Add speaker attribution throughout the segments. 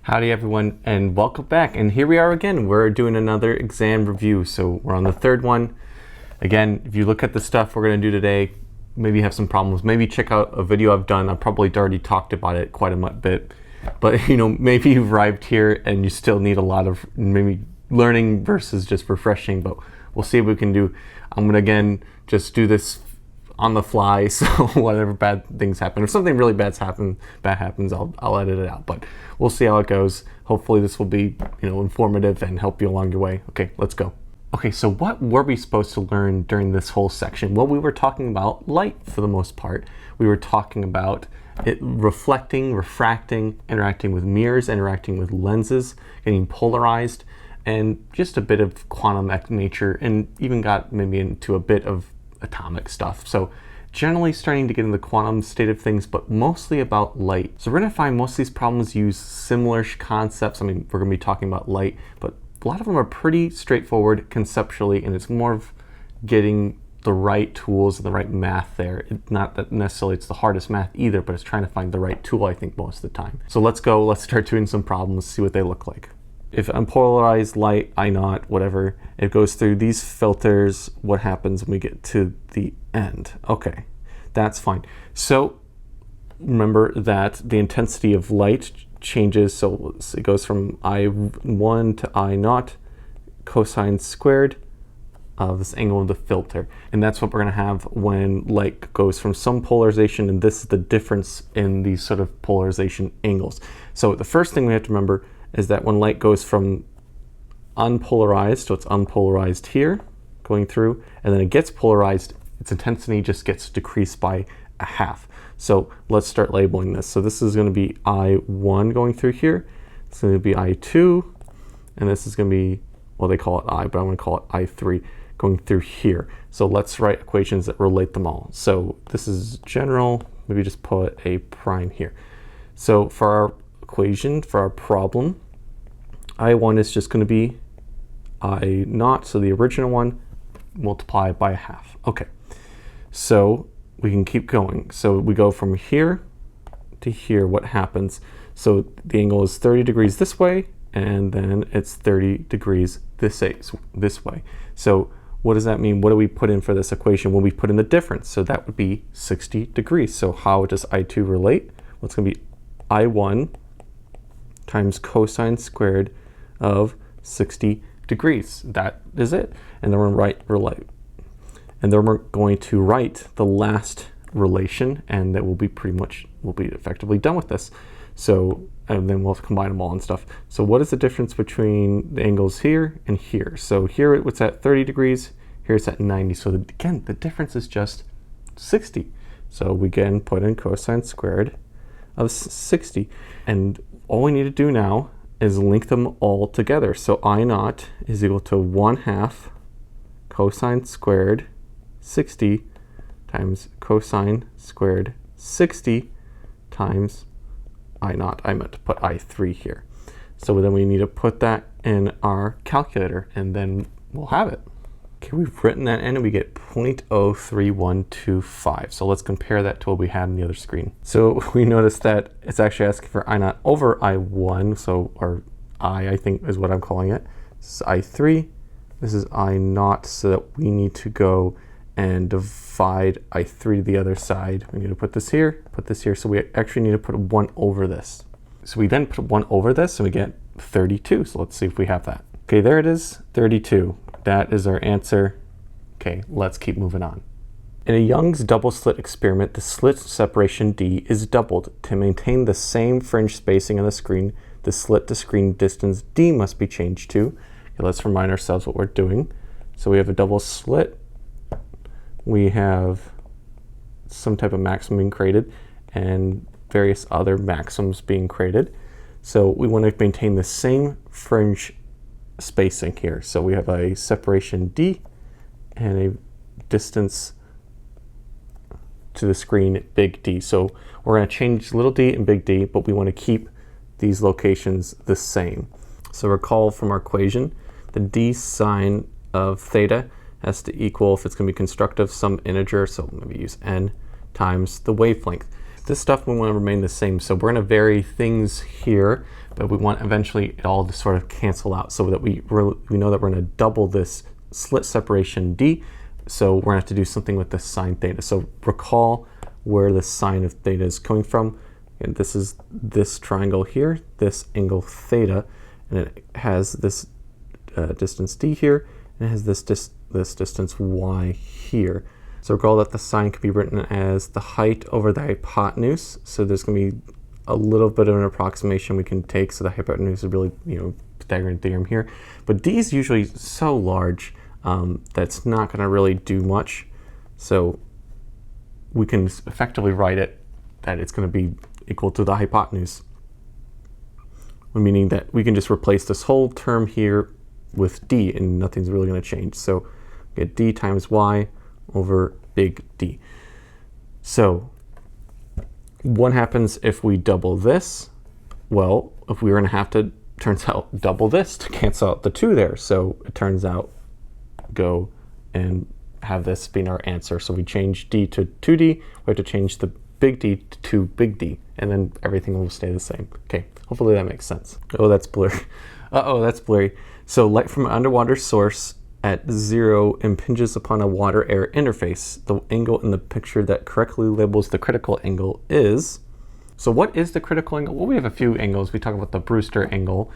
Speaker 1: Howdy everyone, and welcome back. And here we are again. We're doing another exam review. So we're on the third one. Again, if you look at the stuff we're going to do today, maybe you have some problems. Maybe check out a video I've done. I've probably already talked about it quite a bit. But maybe you've arrived here and you still need a lot of maybe learning versus just refreshing. But we'll see what we can do. I'm going to again just do this on the fly, so whatever bad things happen, if something really bad happens, I'll edit it out. But we'll see how it goes. Hopefully this will be informative and help you along your way. Okay, let's go. Okay, so what were we supposed to learn during this whole section? Well, we were talking about light for the most part. We were talking about it reflecting, refracting, interacting with mirrors, interacting with lenses, getting polarized, and just a bit of quantum nature, and even got maybe into a bit of atomic stuff. So generally starting to get in the quantum state of things, but mostly about light. So we're going to find most of these problems use similar concepts. I mean, we're going to be talking about light, but a lot of them are pretty straightforward conceptually, and it's more of getting the right tools and the right math there. Not that necessarily it's the hardest math either, but it's trying to find the right tool, I think, most of the time. So let's go, let's start doing some problems, see what they look like. If unpolarized light, I naught, whatever, it goes through these filters, what happens when we get to the end? Okay, that's fine. So remember that the intensity of light changes, so it goes from I1 to I naught cosine squared of this angle of the filter. And that's what we're going to have when light goes from some polarization, and this is the difference in these sort of polarization angles. So the first thing we have to remember is that when light goes from unpolarized, so it's unpolarized here, going through, and then it gets polarized, its intensity just gets decreased by a half. So let's start labeling this. So this is going to be I1 going through here, it's going to be I2, and this is going to be, well, they call it I, but I'm going to call it I3 going through here. So let's write equations that relate them all. So this is general, maybe just put a prime here. So for our equation, for our problem, I1 is just going to be I naught, so the original one, multiplied by a half. Okay, so we can keep going. So we go from here to here. What happens? So the angle is 30 degrees this way, and then it's 30 degrees this way. So what does that mean? What do we put in for this equation? Well, we put in the difference, so that would be 60 degrees. So how does I2 relate? Well, it's going to be I1 times cosine squared of 60 degrees. That is it. And then we're going to write the last relation, and that will be we'll be effectively done with this. So, and then we'll combine them all and stuff. So what is the difference between the angles here and here? So here it's at 30 degrees, here it's at 90. So again, the difference is just 60. So we again put in cosine squared of 60. And all we need to do now is link them all together. So I naught is equal to 1/2 cosine squared 60 times cosine squared 60 times I naught. I meant to put I3 here. So then we need to put that in our calculator, and then we'll have it. Okay, we've written that in and we get 0.03125. So let's compare that to what we had on the other screen. So we notice that it's actually asking for I naught over I1, so, or I think is what I'm calling it. This is I3, this is I naught, so that we need to go and divide I3 to the other side. We need to put this here, so we actually need to put 1 over this. So we then put 1 over this and we get 32. So let's see if we have that. Okay, there it is, 32. That is our answer. Okay, let's keep moving on. In a Young's double slit experiment, the slit separation D is doubled. To maintain the same fringe spacing on the screen, the slit to screen distance D must be changed to. Okay, let's remind ourselves what we're doing. So we have a double slit. We have some type of maximum being created and various other maximums being created. So we want to maintain the same fringe spacing here. So we have a separation D and a distance to the screen big D. So we're going to change little d and big D, but we want to keep these locations the same. So recall from our equation, the d sine of theta has to equal, if it's going to be constructive, some integer, so maybe use n, times the wavelength. this stuff we want to remain the same. So we're going to vary things here, but we want eventually it all to sort of cancel out so that we know that we're going to double this slit separation d. So we're going to have to do something with the sine theta. So recall where the sine of theta is coming from. And this is this triangle here, this angle theta, and it has this distance d here, and it has this distance y here. So recall that the sine could be written as the height over the hypotenuse. So there's going to be a little bit of an approximation we can take. So the hypotenuse is really, Pythagorean theorem here. But d is usually so large that's not going to really do much. So we can effectively write it that it's going to be equal to the hypotenuse, meaning that we can just replace this whole term here with d and nothing's really going to change. So we get d times y over big D. So what happens if we double this? Well, if we're going to have to, turns out, double this to cancel out the 2 there. So it turns out go and have this being our answer. So we change d to 2d, we have to change the big D to big D, and then everything will stay the same. Okay, hopefully that makes sense. Oh, that's blurry. Uh-oh, that's blurry. So light from an underwater source at 0 impinges upon a water-air interface. The angle in the picture that correctly labels the critical angle is... So what is the critical angle? Well, we have a few angles. We talk about the Brewster angle.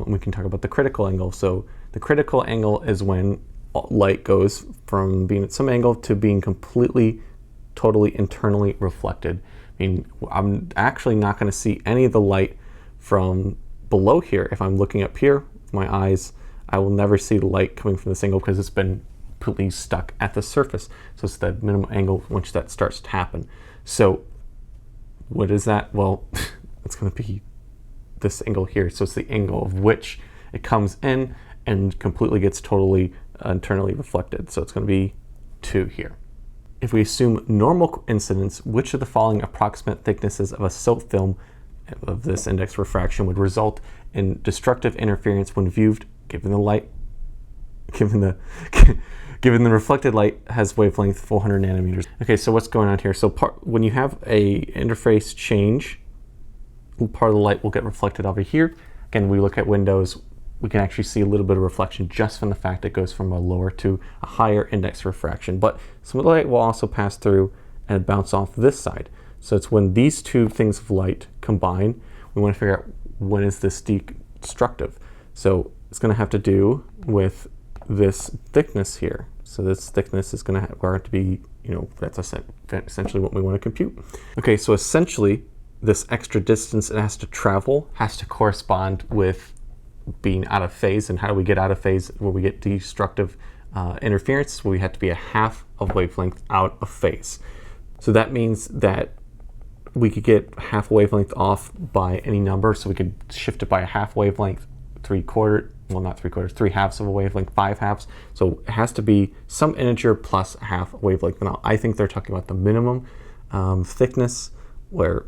Speaker 1: We can talk about the critical angle. So the critical angle is when light goes from being at some angle to being completely, totally internally reflected. I mean, I'm actually not going to see any of the light from below here. If I'm looking up here with my eyes, I will never see the light coming from this angle because it's been completely stuck at the surface. So it's the minimum angle once that starts to happen. So what is that? Well, it's going to be this angle here. So it's the angle of which it comes in and completely gets totally internally reflected. So it's going to be 2 here. If we assume normal incidence, which of the following approximate thicknesses of a soap film of this index refraction would result in destructive interference when viewed given the light, given the reflected light has wavelength 400 nanometers. Okay, so what's going on here? So when you have a interface change, part of the light will get reflected over here. Again, we look at windows, we can actually see a little bit of reflection just from the fact it goes from a lower to a higher index refraction. But some of the light will also pass through and bounce off this side. So it's when these two things of light combine, we want to figure out when is this destructive. So it's going to have to do with this thickness here. So this thickness is going to be, that's essentially what we want to compute. Okay, so essentially this extra distance it has to travel has to correspond with being out of phase. And how do we get out of phase where we get destructive interference? Well, we have to be a half of wavelength out of phase. So that means that we could get half wavelength off by any number. So we could shift it by a half wavelength, 3/4, well, not 3/4, 3/2 of a wavelength, 5/2. So it has to be some integer plus a half wavelength. Now, I think they're talking about the minimum thickness where,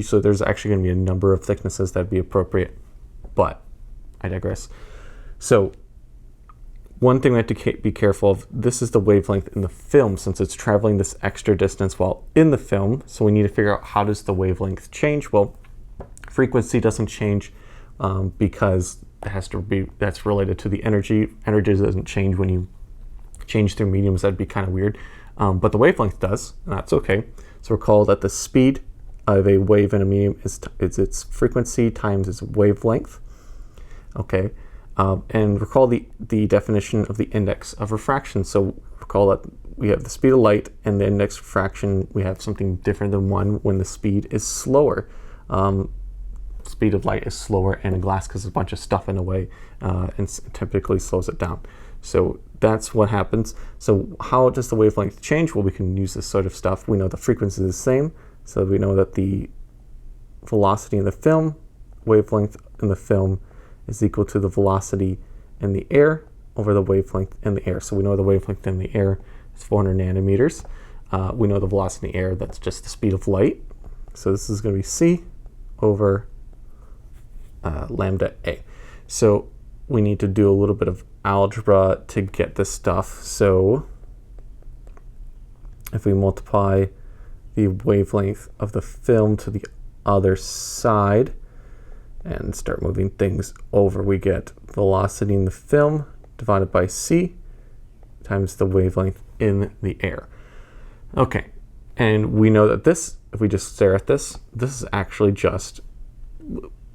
Speaker 1: so there's actually going to be a number of thicknesses that'd be appropriate, but I digress. So one thing we have to be careful of, this is the wavelength in the film since it's traveling this extra distance while in the film. So we need to figure out how does the wavelength change? Well, frequency doesn't change because it has to be, that's related to the energy. Energy doesn't change when you change through mediums. That'd be kind of weird. But the wavelength does, and that's okay. So recall that the speed of a wave in a medium is its frequency times its wavelength. Okay. And recall the definition of the index of refraction. So recall that we have the speed of light and the index of refraction, we have something different than 1 when the speed is slower. Speed of light is slower in glass because there's a bunch of stuff in the way and typically slows it down. So that's what happens. So how does the wavelength change? Well, we can use this sort of stuff. We know the frequency is the same. So we know that the velocity in the film, wavelength in the film, is equal to the velocity in the air over the wavelength in the air. So we know the wavelength in the air is 400 nanometers. We know the velocity in the air, that's just the speed of light. So this is going to be c over lambda a. So we need to do a little bit of algebra to get this stuff. So if we multiply the wavelength of the film to the other side and start moving things over, we get velocity in the film divided by c times the wavelength in the air. Okay, and we know that this, if we just stare at this, this is actually just,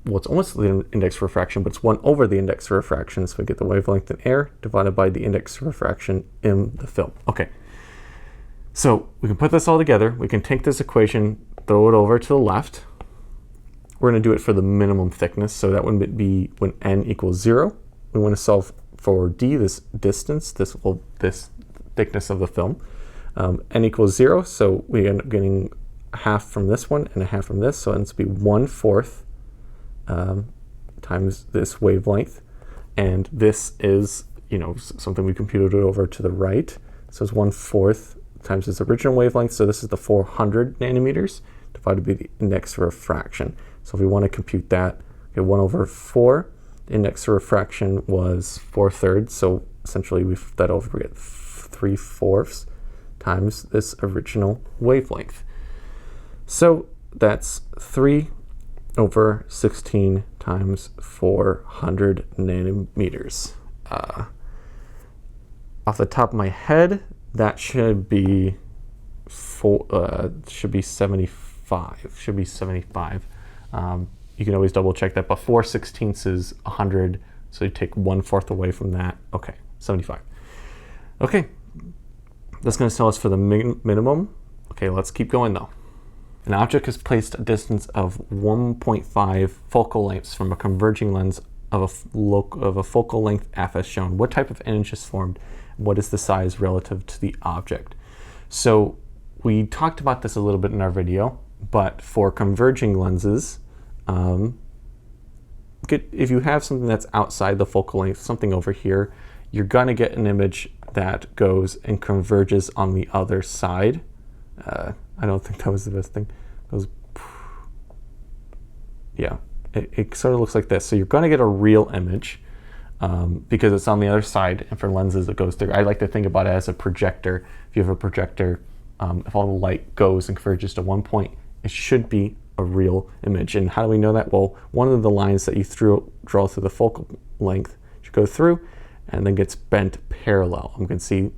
Speaker 1: well, it's almost the index of refraction, but it's 1 over the index of refraction. So we get the wavelength in air divided by the index of refraction in the film. Okay, so we can put this all together. We can take this equation, throw it over to the left. We're going to do it for the minimum thickness. So that would be when n equals 0. We want to solve for d, this distance, this thickness of the film. N equals 0, so we end up getting a half from this one and a half from this. So it ends up to be 1/4 times this wavelength. And this is, you know, something we computed over to the right. So it's 1/4 times its original wavelength. So this is the 400 nanometers divided by the index of refraction. So if we want to compute that, okay, 1/4, the index of refraction was 4/3. So essentially we flip that over, we get 3/4 times this original wavelength. So that's 3/16 times 400 nanometers. Off the top of my head, that should be 75. Should be 75. You can always double check that, but 4/16 is 100, so you take 1/4 away from that. Okay, 75. Okay, that's going to tell us for the minimum. Okay, let's keep going though. An object is placed a distance of 1.5 focal lengths from a converging lens of a focal length f as shown. What type of image is formed? What is the size relative to the object? So we talked about this a little bit in our video, but for converging lenses, if you have something that's outside the focal length, something over here, you're going to get an image that goes and converges on the other side. I don't think that was the best thing. It goes, yeah, it sort of looks like this. So you're going to get a real image because it's on the other side, and for lenses it goes through. I like to think about it as a projector. If you have a projector, if all the light goes and converges to one point, it should be a real image. And how do we know that? Well, one of the lines that you draw through the focal length should go through and then gets bent parallel. And we can see,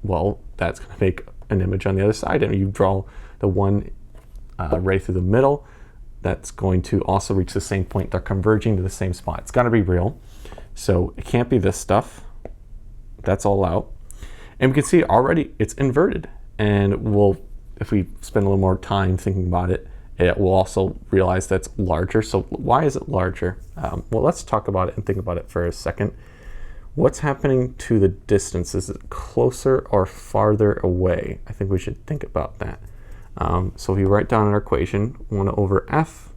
Speaker 1: well, that's going to make an image on the other side. And you draw the one right through the middle, that's going to also reach the same point. They're converging to the same spot. It's got to be real. So it can't be this stuff. That's all out. And we can see already it's inverted. And if we spend a little more time thinking about it, we'll also realize that's larger. So why is it larger? Well, let's talk about it and think about it for a second. What's happening to the distance? Is it closer or farther away? I think we should think about that. So if we write down our equation, 1 over f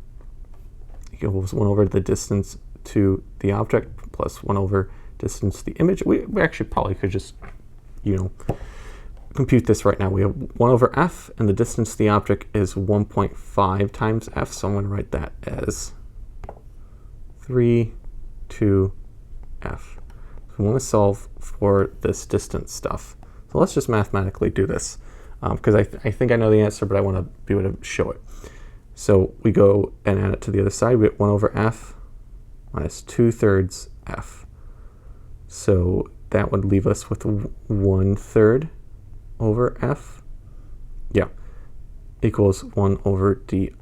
Speaker 1: equals 1 over the distance to the object plus 1 over distance to the image. We actually probably could just, compute this right now. We have 1 over f, and the distance to the object is 1.5 times f, so I'm going to write that as 3 to f. So we want to solve for this distance stuff. So let's just mathematically do this, because I think I know the answer, but I want to be able to show it. So we go and add it to the other side. We get 1 over f minus 2/3 f. So that would leave us with 1/3 over f, equals 1 over di.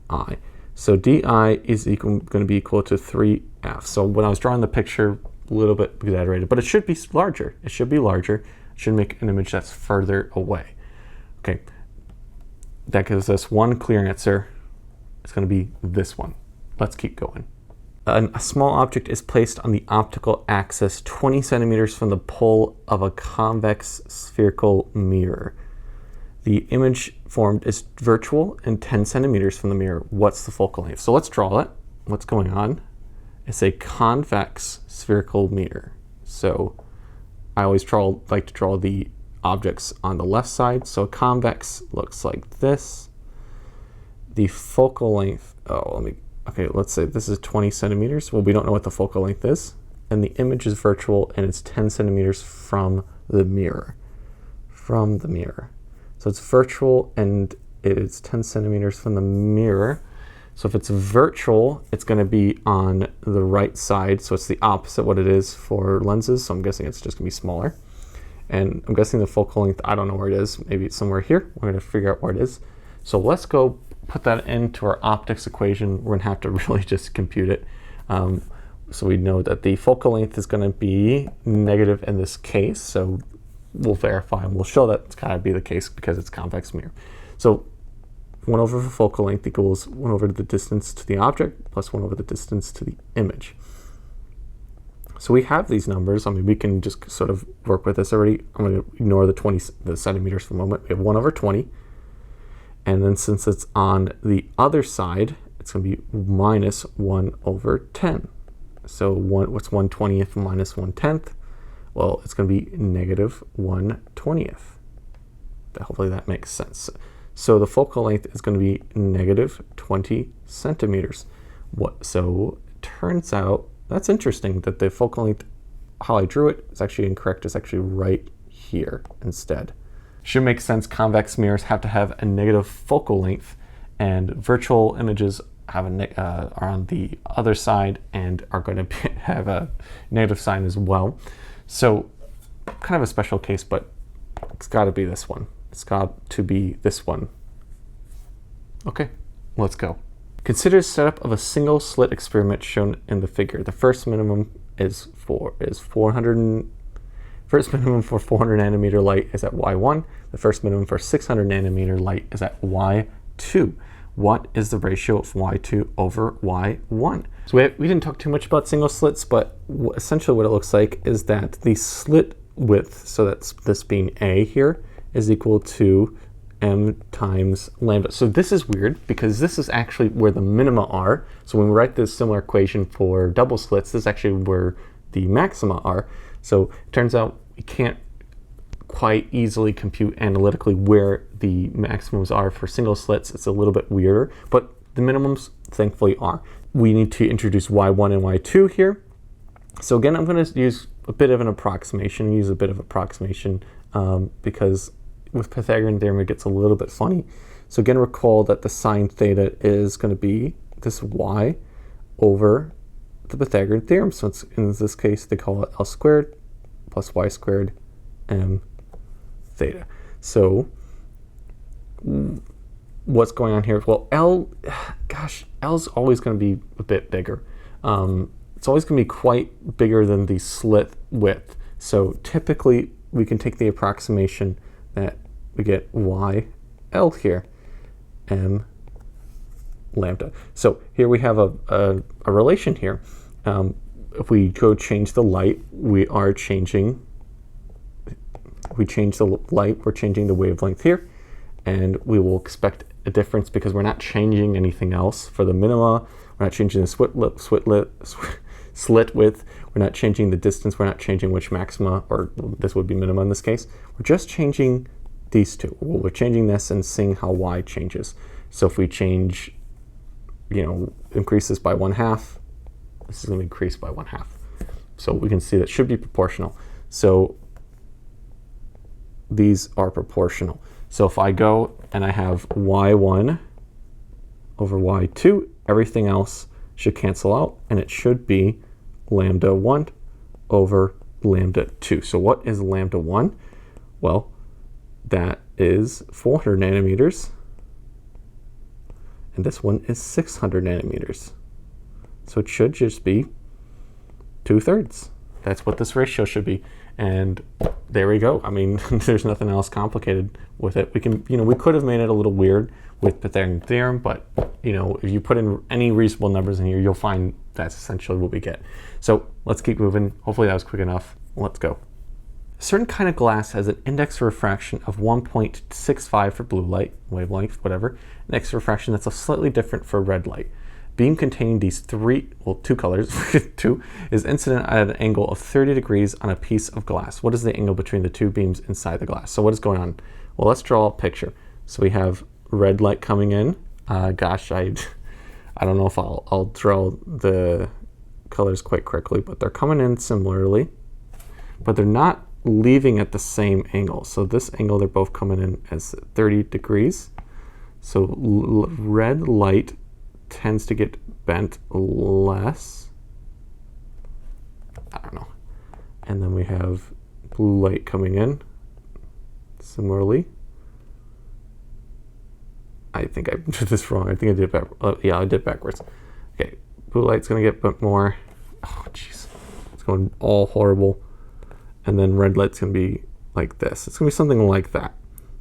Speaker 1: So di is going to be equal to 3f. So when I was drawing the picture, a little bit exaggerated, but it should be larger. It should be larger. It should make an image that's further away. Okay, that gives us one clear answer. It's going to be this one. Let's keep going. A small object is placed on the optical axis 20 centimeters from the pole of a convex spherical mirror. The image formed is virtual and 10 centimeters from the mirror. What's the focal length? So let's draw it. What's going on? It's a convex spherical mirror. So I always like to draw the objects on the left side. So convex looks like this. The focal length, let's say this is 20 centimeters. Well, we don't know what the focal length is. And the image is virtual, and it's 10 centimeters from the mirror. So it's virtual, and is 10 centimeters from the mirror. So if it's virtual, it's going to be on the right side. So it's the opposite what it is for lenses. So I'm guessing it's just going to be smaller. And I'm guessing the focal length, I don't know where it is. Maybe it's somewhere here. We're going to figure out where it is. So let's go put that into our optics equation. We're going to have to really just compute it. So we know that the focal length is going to be negative in this case. So we'll verify and we'll show that it's got to be the case because it's convex mirror. So 1 over the focal length equals 1 over the distance to the object plus 1 over the distance to the image. So we have these numbers. I mean, we can just sort of work with this already. I'm going to ignore the centimeters for a moment. We have 1 over 20. And then since it's on the other side, it's going to be minus 1 over 10. So what's 1/20th minus 1/10? Well, it's going to be negative 1/20th. Hopefully that makes sense. So the focal length is going to be negative 20 centimeters. So it turns out, that's interesting that the focal length, how I drew it, is actually incorrect. It's actually right here instead. Should make sense. Convex mirrors have to have a negative focal length, and virtual images have are on the other side and are going to have a negative sign as well. So kind of a special case, but it's got to be this one. It's got to be this one. Okay, let's go. Consider the setup of a single slit experiment shown in the figure. The first minimum is 400. First minimum for 400 nanometer light is at Y1. The first minimum for 600 nanometer light is at Y2. What is the ratio of Y2 over Y1? So we didn't talk too much about single slits, but essentially what it looks like is that the slit width, so that's this being A here, is equal to m times lambda. So this is weird because this is actually where the minima are. So when we write this similar equation for double slits, this is actually where the maxima are. So it turns out we can't quite easily compute analytically where the maximums are for single slits. It's a little bit weirder, but the minimums thankfully are. We need to introduce Y1 and Y2 here. So again, I'm going to use a bit of an approximation, because with Pythagorean theorem, it gets a little bit funny. So again, recall that the sine theta is going to be this y over the Pythagorean theorem. So it's, in this case, they call it L squared plus y squared m theta. So what's going on here? Well, L's always going to be a bit bigger. It's always going to be quite bigger than the slit width. So typically, we can take the approximation that we get YL here, m lambda. So here we have a relation here. If we go change the light, we change the light, we're changing the wavelength here, and we will expect a difference because we're not changing anything else. For the minima, we're not changing the slit width, we're not changing the distance, we're not changing which maxima, or this would be minima in this case. We're just changing these two. Well, we're changing this and seeing how y changes. So if we change, increase this by 1/2, this is going to increase by 1/2. So we can see that should be proportional. So these are proportional. So if I go and I have y1 over y2, everything else should cancel out, and it should be lambda 1 over lambda 2. So what is lambda 1? Well, that is 400 nanometers, and this one is 600 nanometers. So it should just be 2/3. That's what this ratio should be. And there we go. I mean, there's nothing else complicated with it. We can, we could have made it a little weird with Pythagorean theorem, but if you put in any reasonable numbers in here, you'll find that's essentially what we get. So let's keep moving. Hopefully that was quick enough. Let's go. A certain kind of glass has an index refraction of 1.65 for blue light, wavelength, whatever. Index refraction that's slightly different for red light. Beam containing these two colors, is incident at an angle of 30 degrees on a piece of glass. What is the angle between the two beams inside the glass? So what is going on? Well, let's draw a picture. So we have red light coming in. I don't know if I'll draw the colors quite correctly, but they're coming in similarly, but they're not leaving at the same angle. So this angle, they're both coming in as 30 degrees. So red light tends to get bent less. I don't know. And then we have blue light coming in. Similarly. I think I did this wrong. I think I did it backwards. Yeah, I did it backwards. Okay, blue light's going to get bent more. Oh, jeez. It's going all horrible. And then red light's going to be like this. It's going to be something like that.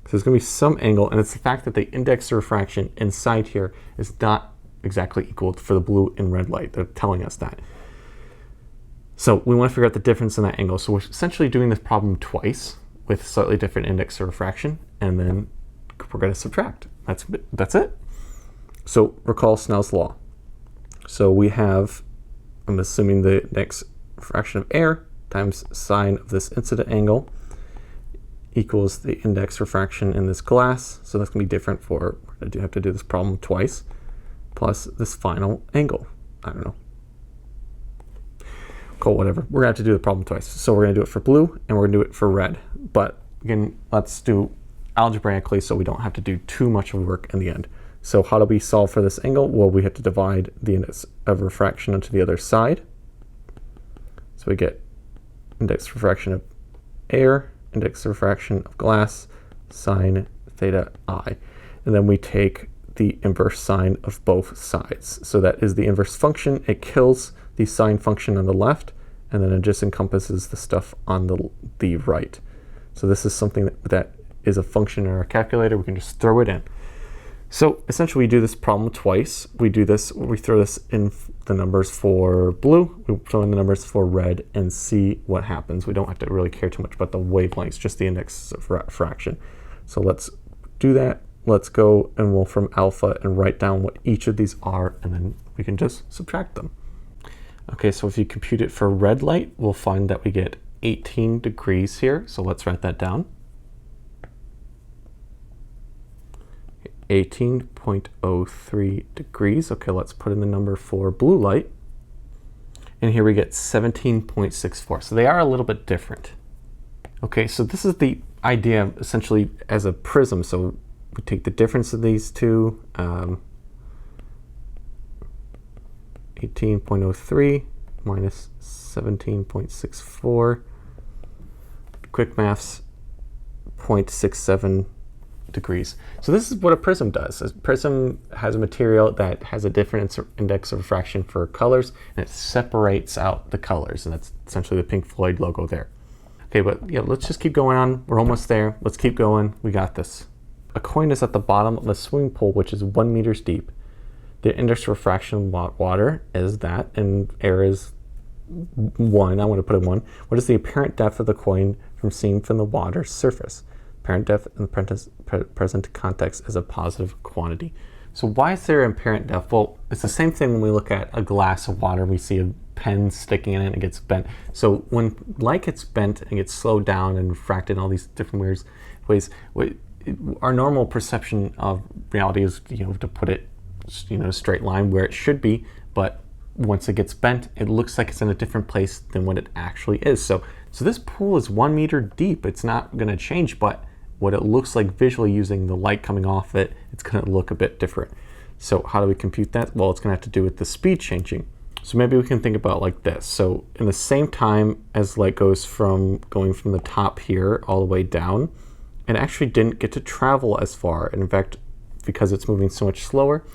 Speaker 1: So there's going to be some angle, and it's the fact that the index of refraction inside here is not exactly equal for the blue and red light. They're telling us that. So we want to figure out the difference in that angle. So we're essentially doing this problem twice with slightly different index of refraction, and then we're going to subtract. That's it. So recall Snell's law. So we have, I'm assuming the index refraction of air times sine of this incident angle equals the index refraction in this glass. So that's going to be different for, we're going to have to do this problem twice, plus this final angle. I don't know. Cool, whatever. We're going to have to do the problem twice. So we're going to do it for blue, and we're going to do it for red. But again, let's do algebraically so we don't have to do too much of work in the end. So how do we solve for this angle? Well, we have to divide the index of refraction onto the other side. So we get index refraction of air, index of refraction of glass, sine theta I. And then we take the inverse sine of both sides. So that is the inverse function. It kills the sine function on the left, and then it just encompasses the stuff on the right. So this is something that is a function in our calculator. We can just throw it in. So essentially we do this problem twice. We throw this in the numbers for blue, we throw in the numbers for red, and see what happens. We don't have to really care too much about the wavelengths, just the index of refraction. So let's do that. Let's go and we'll from alpha and write down what each of these are, and then we can just subtract them. Okay, so if you compute it for red light, we'll find that we get 18 degrees here. So let's write that down. 18.03 degrees. Okay, let's put in the number for blue light. And here we get 17.64. So they are a little bit different. Okay, so this is the idea essentially as a prism. So we take the difference of these two, 18.03 minus 17.64. Quick maths, 0.67 degrees. So this is what a prism does. A prism has a material that has a different index of refraction for colors, and it separates out the colors, and that's essentially the Pink Floyd logo there. Okay, but yeah, let's just keep going on. We're almost there. Let's keep going. We got this. A coin is at the bottom of a swimming pool, which is 1 meter deep. The index of refraction of water is that, and air is 1. I want to put in 1. What is the apparent depth of the coin from seen from the water's surface? Apparent depth in the present context is a positive quantity. So why is there apparent depth? Well, it's the same thing when we look at a glass of water. We see a pen sticking in it and it gets bent. So when light gets bent and gets slowed down and refracted in all these different weird ways, our normal perception of reality is, to put it, a straight line where it should be, but once it gets bent, it looks like it's in a different place than what it actually is. So this pool is 1 meter deep. It's not going to change, but what it looks like visually using the light coming off it, it's going to look a bit different. So how do we compute that? Well, it's going to have to do with the speed changing. So maybe we can think about it like this. So in the same time as light goes from going from the top here all the way down, it actually didn't get to travel as far. And in fact, because it's moving so much slower,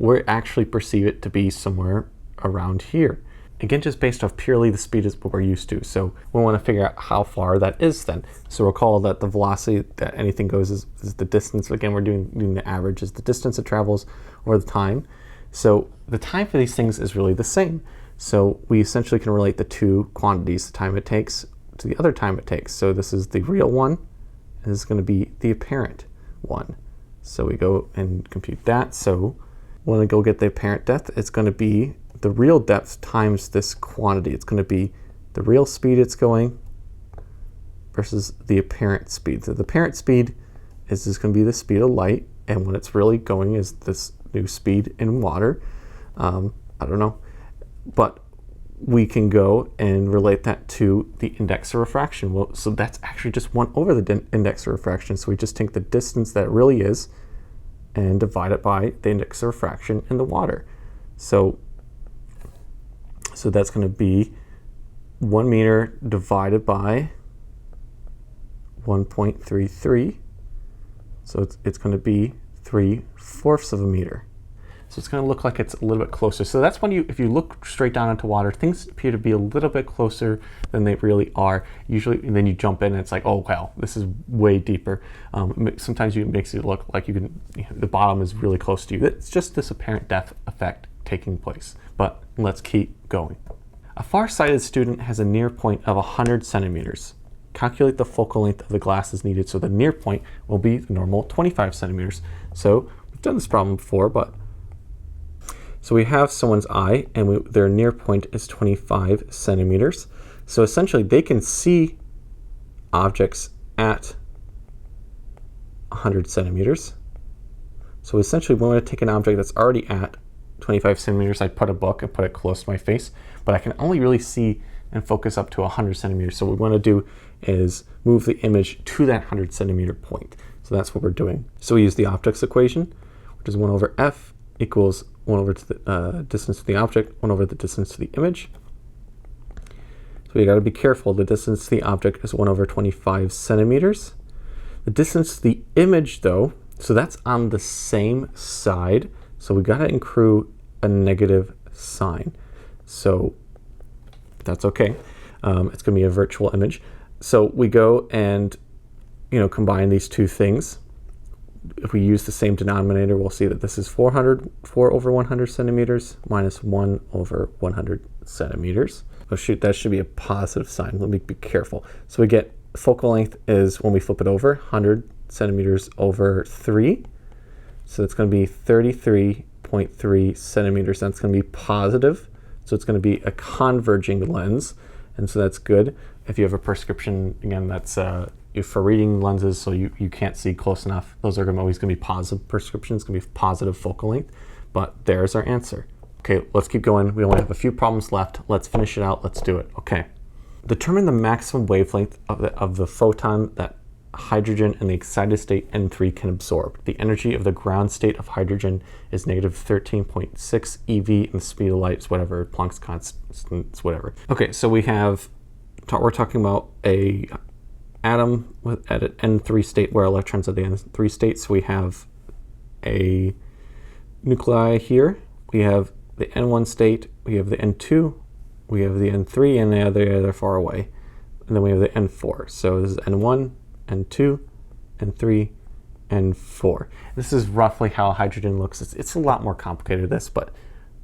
Speaker 1: we actually perceive it to be somewhere around here. Again, just based off purely the speed is what we're used to. So we want to figure out how far that is then. So recall that the velocity that anything goes is the distance. Again, we're doing the average is the distance it travels or the time. So the time for these things is really the same. So we essentially can relate the two quantities, the time it takes to the other time it takes. So this is the real one, and this is going to be the apparent one. So we go and compute that. So when we go get the apparent depth, it's going to be the real depth times this quantity. It's going to be the real speed it's going versus the apparent speed. So the apparent speed is just going to be the speed of light, and when it's really going is this new speed in water. I don't know, but we can go and relate that to the index of refraction. Well, so that's actually just 1 over the index of refraction. So we just take the distance that it really is and divide it by the index of refraction in the water. So that's going to be 1 meter divided by 1.33. So it's going to be 3/4 of a meter. So it's going to look like it's a little bit closer. So that's when if you look straight down into water, things appear to be a little bit closer than they really are. Usually, and then you jump in and it's like, oh, wow, this is way deeper. Sometimes it makes it look like the bottom is really close to you. It's just this apparent depth effect taking place. But let's keep going. A far-sighted student has a near point of 100 centimeters. Calculate the focal length of the glasses needed. So the near point will be the normal 25 centimeters. So we've done this problem before, but so we have someone's eye, and their near point is 25 centimeters. So essentially, they can see objects at 100 centimeters. So essentially, we want to take an object that's already at 25 centimeters. I put a book and put it close to my face, but I can only really see and focus up to 100 centimeters. So what we want to do is move the image to that 100 centimeter point. So that's what we're doing. So we use the optics equation, which is 1 over f equals 1 over to the distance to the object, 1 over the distance to the image. So you got to be careful. The distance to the object is 1 over 25 centimeters. The distance to the image, though, so that's on the same side. So we got to include a negative sign. So that's okay. It's going to be a virtual image. So we go and combine these two things. If we use the same denominator, we'll see that this is 4 over 100 centimeters minus 1 over 100 centimeters. Oh shoot, that should be a positive sign. Let me be careful. So we get focal length is, when we flip it over, 100 centimeters over 3. So it's going to be 33.3 centimeters. That's going to be positive. So it's going to be a converging lens. And so that's good. If you have a prescription, again, that's for reading lenses, so you can't see close enough. Those are always going to be positive prescriptions, going to be positive focal length. But there's our answer. Okay, let's keep going. We only have a few problems left. Let's finish it out. Let's do it. Okay. Determine the maximum wavelength of the photon that hydrogen in the excited state N3 can absorb. The energy of the ground state of hydrogen is negative 13.6 eV, and the speed of light is whatever, Planck's constant, whatever. Okay, so we're talking about a atom at an N3 state where electrons are the N3 state. So we have a nuclei here. We have the N1 state. We have the N2. We have the N3, and the other far away. And then we have the N4. So this is N1, N2, N3, N4. This is roughly how hydrogen looks. It's a lot more complicated than this, but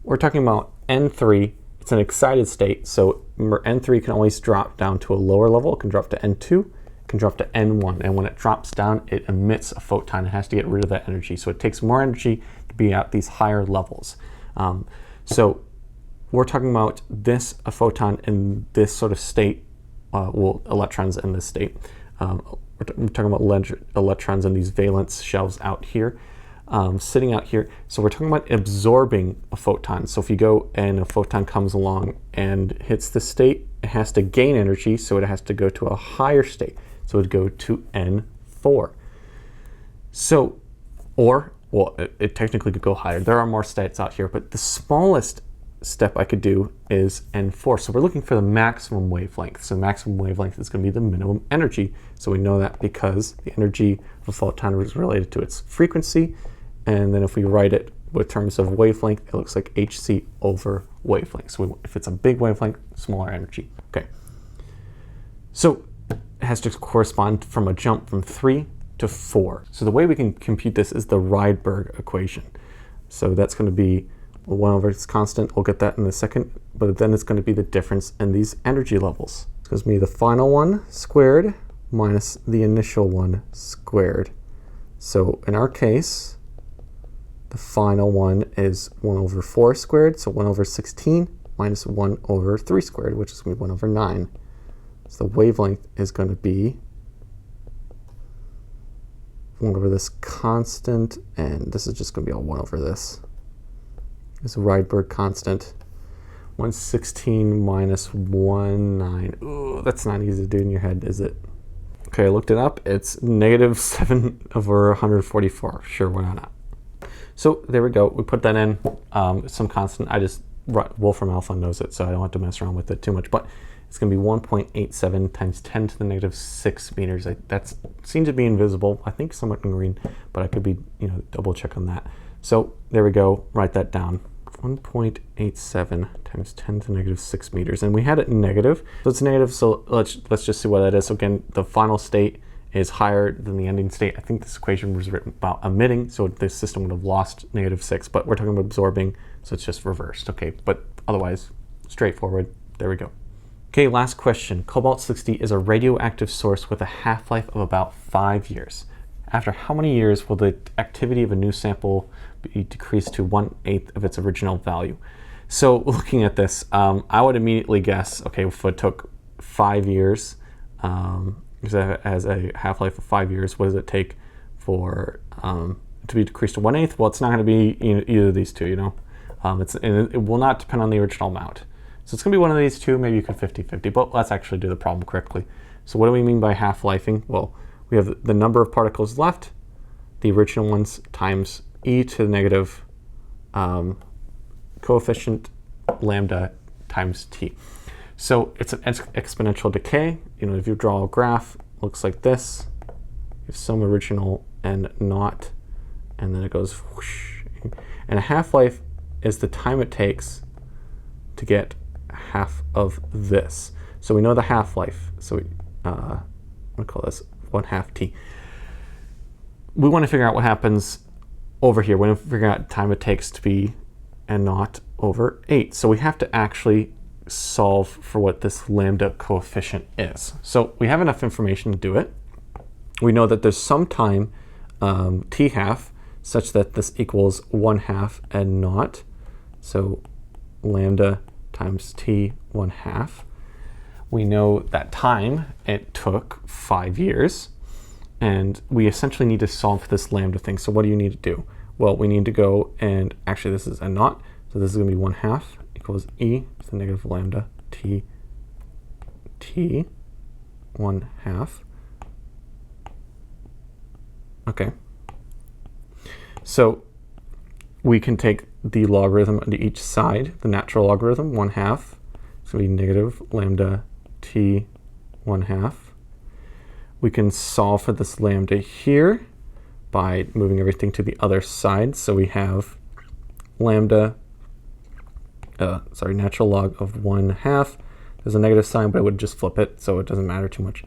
Speaker 1: we're talking about N3. It's an excited state, so remember N3 can always drop down to a lower level. It can drop to N2, it can drop to N1, and when it drops down, it emits a photon. It has to get rid of that energy, so it takes more energy to be at these higher levels. So we're talking about a photon in this sort of state, electrons in this state. We're talking about electrons in these valence shells out here, sitting out here. So we're talking about absorbing a photon. So if you go and a photon comes along and hits the state, it has to gain energy, so it has to go to a higher state. So it would go to N4. So, it technically could go higher. There are more states out here, but the smallest step I could do is N4. So we're looking for the maximum wavelength. So the maximum wavelength is going to be the minimum energy. So we know that because the energy of a photon is related to its frequency. And then if we write it with terms of wavelength, it looks like hc over wavelength. So if it's a big wavelength, smaller energy. Okay. So it has to correspond from a jump from 3 to 4. So the way we can compute this is the Rydberg equation. So that's going to be 1 over its constant. We'll get that in a second, but then it's going to be the difference in these energy levels. It's going to be the final one squared minus the initial one squared. So in our case, the final one is 1 over 4 squared, so 1 over 16 minus 1 over 3 squared, which is going to be 1 over 9. So the wavelength is going to be 1 over this constant, and this is just going to be all 1 over this. It's a Rydberg constant. 116 minus 19. Ooh, that's not easy to do in your head, is it? Okay, I looked it up. It's negative 7 over 144. Sure, why not? So there we go. We put that in, some constant. Wolfram Alpha knows it, so I don't have to mess around with it too much. But it's going to be 1.87 times 10 to the negative 6 meters. That seems to be invisible. I think somewhat in green, but I could be, double check on that. So there we go. Write that down. 1.87 times 10 to the negative 6 meters. And we had it in negative. So it's negative. So let's just see what that is. So again, the final state is higher than the ending state. I think this equation was written about emitting, so this system would have lost -6, but we're talking about absorbing, so it's just reversed. Okay, but otherwise, straightforward. There we go. Okay, last question. Cobalt-60 is a radioactive source with a half-life of about 5 years. After how many years will the activity of a new sample be decreased to 1/8 of its original value? So looking at this, I would immediately guess, okay, if it took 5 years, because it has a half-life of 5 years, what does it take for to be decreased to 1/8? Well, it's not going to be either of these two, and it will not depend on the original amount. So it's going to be one of these two, maybe you could 50-50, but let's actually do the problem correctly. So what do we mean by half-lifing? Well, we have the number of particles left, the original ones, times e to the negative coefficient lambda times t. So it's an exponential decay. If you draw a graph, it looks like this. You have some original and not, and then it goes whoosh. And a half-life is the time it takes to get half of this. So we know the half-life. So we call this 1/2 t. We want to figure out what happens over here. We want to figure out time it takes to be and not over 8. So we have to actually solve for what this lambda coefficient is. So we have enough information to do it. We know that there's some time t half such that this equals 1/2 and not. So lambda times t 1/2. We know that time it took 5 years, and we essentially need to solve for this lambda thing. So what do you need to do? Well, we need to go and actually this is a not, so this is going to be 1/2 equals e to the negative lambda t 1/2. Okay. So we can take the logarithm on each side, the natural logarithm, 1/2. So we negative lambda t 1/2. We can solve for this lambda here by moving everything to the other side. So we have lambda, natural log of 1/2. There's a negative sign, but I would just flip it, so it doesn't matter too much.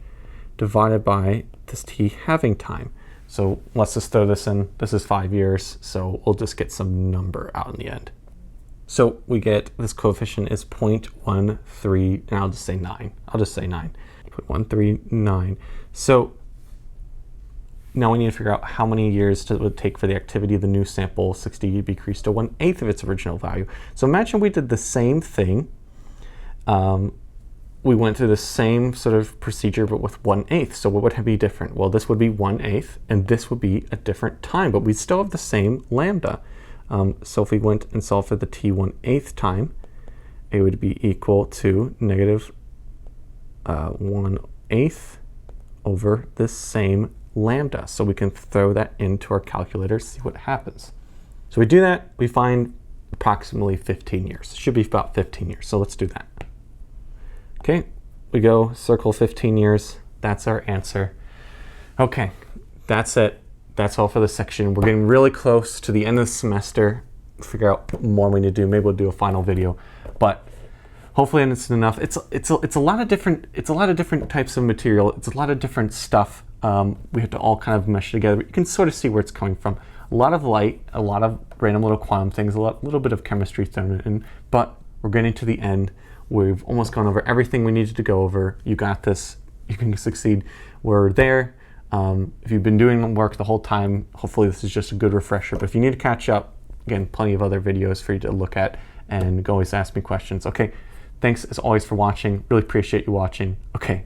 Speaker 1: Divided by this t halving time. So let's just throw this in. This is 5 years, so we'll just get some number out in the end. So we get this coefficient is 0.13, and I'll just say 9. I'll just say 9. 0.139. So now we need to figure out how many years it would take for the activity of the new sample 60 to be decreased to 1/8 of its original value. So imagine we did the same thing. We went through the same sort of procedure, but with 1/8. So what would be different? Well, this would be 1/8, and this would be a different time, but we still have the same lambda. So if we went and solved for the t 1/8 time, it would be equal to negative 1/8 over this same lambda. So we can throw that into our calculator, see what happens. So we do that, we find approximately 15 years. It should be about 15 years. So let's do that. Okay, we go circle 15 years. That's our answer. Okay, that's it. That's all for this section. We're getting really close to the end of the semester. Figure out what more we need to do. Maybe we'll do a final video, but hopefully it's enough. It's a lot of different types of material. It's a lot of different stuff. We have to all kind of mesh together. You can sort of see where it's coming from. A lot of light, a lot of random little quantum things, a little bit of chemistry thrown in, but we're getting to the end. We've almost gone over everything we needed to go over. You got this. You can succeed. We're there. If you've been doing work the whole time, hopefully this is just a good refresher. But if you need to catch up, again, plenty of other videos for you to look at, and you can always ask me questions. Okay, thanks as always for watching. Really appreciate you watching. Okay,